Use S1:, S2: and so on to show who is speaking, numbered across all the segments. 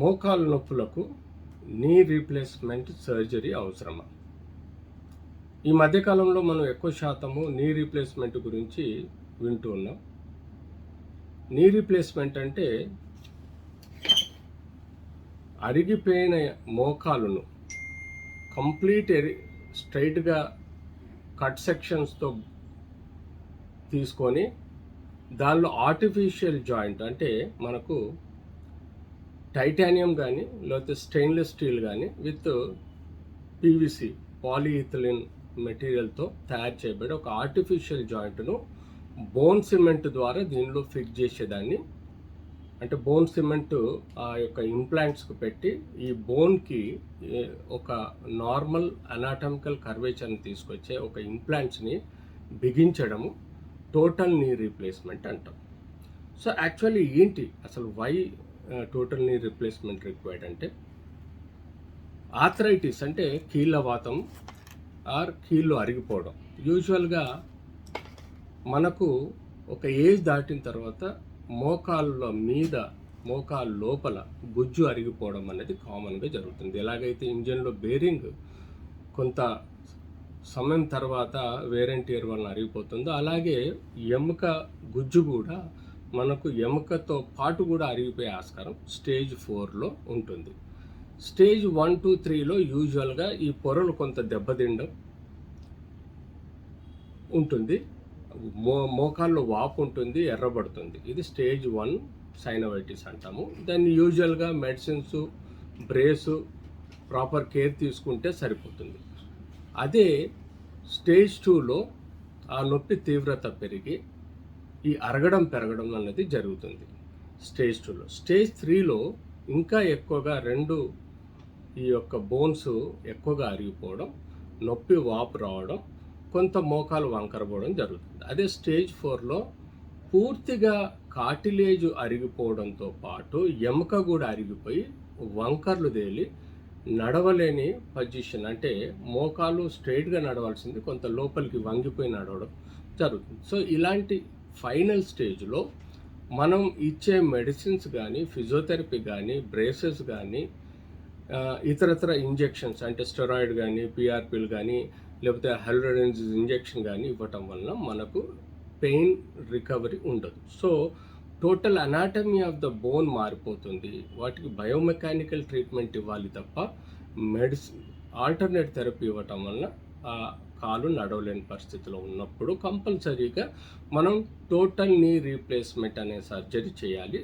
S1: మోకాలు నొప్పులకు knee replacement surgery అవసరమా? ఈ మధ్యకాలంలో మనం ఎక్కువ శాతము నీ రీప్లేస్మెంట్ గురించి వింటూ ఉన్నాం. నీ రీప్లేస్మెంట్ అంటే అరిగిపోయిన మోకాలును కంప్లీట్ స్ట్రైట్గా కట్ సెక్షన్స్తో తీసుకొని దానిలో ఆర్టిఫిషియల్ జాయింట్ అంటే మనకు టైటానియం కానీ లేకపోతే స్టెయిన్లెస్ స్టీల్ కానీ విత్ పీవీసీ పాలీఇథిలిన్ మెటీరియల్తో తయారు చేయబడి ఒక ఆర్టిఫిషియల్ జాయింట్ను బోన్ సిమెంట్ ద్వారా దీనిలో ఫిక్స్ చేసేదాన్ని, అంటే బోన్ సిమెంట్ ఆ యొక్క ఇంప్లాంట్స్కి పెట్టి ఈ బోన్కి ఒక నార్మల్ అనాటమికల్ కర్వేచర్ని తీసుకొచ్చే ఒక ఇంప్లాంట్స్ని బిగించడము టోటల్ నీ రీప్లేస్మెంట్ అంటాం. సో యాక్చువల్లీ ఏంటి అసలు why total knee replacement required అంటే, ఆర్థరైటిస్ అంటే కీళ్ళ వాతం ఆర్ కీళ్ళు అరిగిపోవడం. యూజువల్గా మనకు ఒక ఏజ్ దాటిన తర్వాత మోకాళ్ళ మీద మోకాళ్ళ లోపల గుజ్జు అరిగిపోవడం అనేది కామన్గా జరుగుతుంది. ఎలాగైతే ఇంజన్లో బేరింగ్ కొంత సమయం తర్వాత వేర్ అండ్ టేర్ వలన అరిగిపోతుందో, అలాగే ఎముక గుజ్జు కూడా మనకు ఎముకతో పాటు కూడా అరిగిపోయే ఆస్కారం స్టేజ్ 4లో ఉంటుంది. స్టేజ్ 1, 2, 3లో యూజువల్గా ఈ పొరలు కొంత దెబ్బతిండం ఉంటుంది, మోకాల్లో వాపు ఉంటుంది, ఎర్రబడుతుంది. ఇది స్టేజ్ 1 సైనవైటిస్ అంటాము. దాన్ని యూజువల్గా మెడిసిన్స్, బ్రేసు, ప్రాపర్ కేర్ తీసుకుంటే సరిపోతుంది. అదే స్టేజ్ 2లో ఆ నొప్పి తీవ్రత పెరిగి ఈ పెరగడం అనేది జరుగుతుంది స్టేజ్ 2లో. స్టేజ్ 3లో ఇంకా ఎక్కువగా ఈ యొక్క బోన్స్ ఎక్కువగా అరిగిపోవడం, నొప్పి వాపు రావడం, కొంత మోకాలు వంకరపోవడం జరుగుతుంది. అదే స్టేజ్ 4లో పూర్తిగా కార్టిలేజ్ అరిగిపోవడంతో పాటు ఎముక కూడా అరిగిపోయి వంకర్లు తేలి నడవలేని పొజిషన్, అంటే మోకాలు స్ట్రైట్గా నడవాల్సింది కొంత లోపలికి వంగిపోయి నడవడం జరుగుతుంది. సో ఇలాంటి ఫైనల్ స్టేజ్లో మనం ఇచ్చే మెడిసిన్స్ కానీ, ఫిజియోథెరపీ కానీ, బ్రేసెస్ కానీ, ఇతరత్ర ఇంజెక్షన్స్ అంటే స్టెరాయిడ్ కానీ, పిఆర్పీలు కానీ, లేకపోతే హైడ్రోడెన్సిస్ ఇంజెక్షన్ కానీ ఇవ్వటం వలన మనకు పెయిన్ రికవరీ ఉండదు. So total anatomy of the bone మారిపోతుంది. వాటికి బయోమెకానికల్ ట్రీట్మెంట్ ఇవ్వాలి తప్ప ఆల్టర్నేట్ థెరపీ ఇవ్వటం వలన ఆ కాలు నడవలేని పరిస్థితిలో ఉన్నప్పుడు కంపల్సరీగా మనం టోటల్ నీ రీప్లేస్మెంట్ అనే సర్జరీ చేయాలి.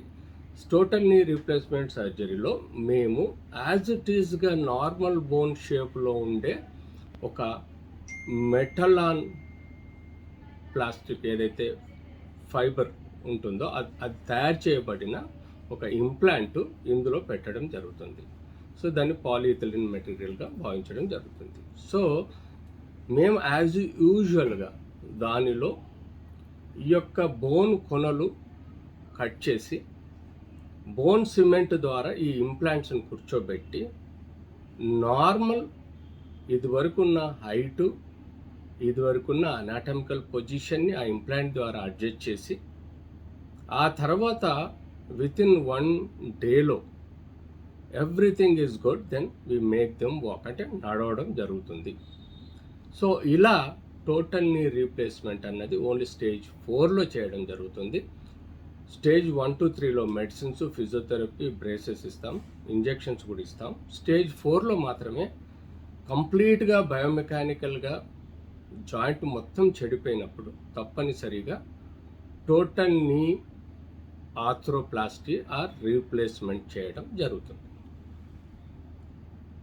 S1: టోటల్ నీ రీప్లేస్మెంట్ సర్జరీలో మేము యాజ్ ఇట్ ఈస్గా నార్మల్ బోన్ షేప్లో ఉండే ఒక మెటలాన్ ప్లాస్టిక్ ఏదైతే ఫైబర్ ఉంటుందో అది తయారు చేయబడిన ఒక ఇంప్లాంట్ ఇందులో పెట్టడం జరుగుతుంది. సో దాన్ని పాలీఇథిలిన్ మెటీరియల్గా భావించడం జరుగుతుంది. సో మేము యాజ్ యూజువల్గా దానిలో ఈ యొక్క బోన్ కొనలు కట్ చేసి బోన్ సిమెంట్ ద్వారా ఈ ఇంప్లాంట్స్ని కూర్చోబెట్టి నార్మల్ ఇదివరకున్న హైటు, ఇదివరకున్న అనాటమికల్ పొజిషన్ని ఆ ఇంప్లాంట్ ద్వారా అడ్జస్ట్ చేసి ఆ తర్వాత వితిన్ 1 డేలో everything is good, then we make them walk, అంటే నడవడం జరుగుతుంది. సో ఇలా టోటల్ నీ రీప్లేస్మెంట్ అన్నది ఓన్లీ స్టేజ్ 4లో చేయడం జరుగుతుంది. స్టేజ్ 1, 2, 3లో మెడిసిన్స్, ఫిజియోథెరపీ, బ్రేసెస్ ఇస్తాం, ఇంజెక్షన్స్ కూడా ఇస్తాం. స్టేజ్ 4లో మాత్రమే కంప్లీట్గా బయోమెకానికల్గా జాయింట్ మొత్తం చెడిపోయినప్పుడు తప్పనిసరిగా టోటల్ నీ ఆర్థ్రోప్లాస్టీ ఆర్ రీప్లేస్మెంట్ చేయడం జరుగుతుంది.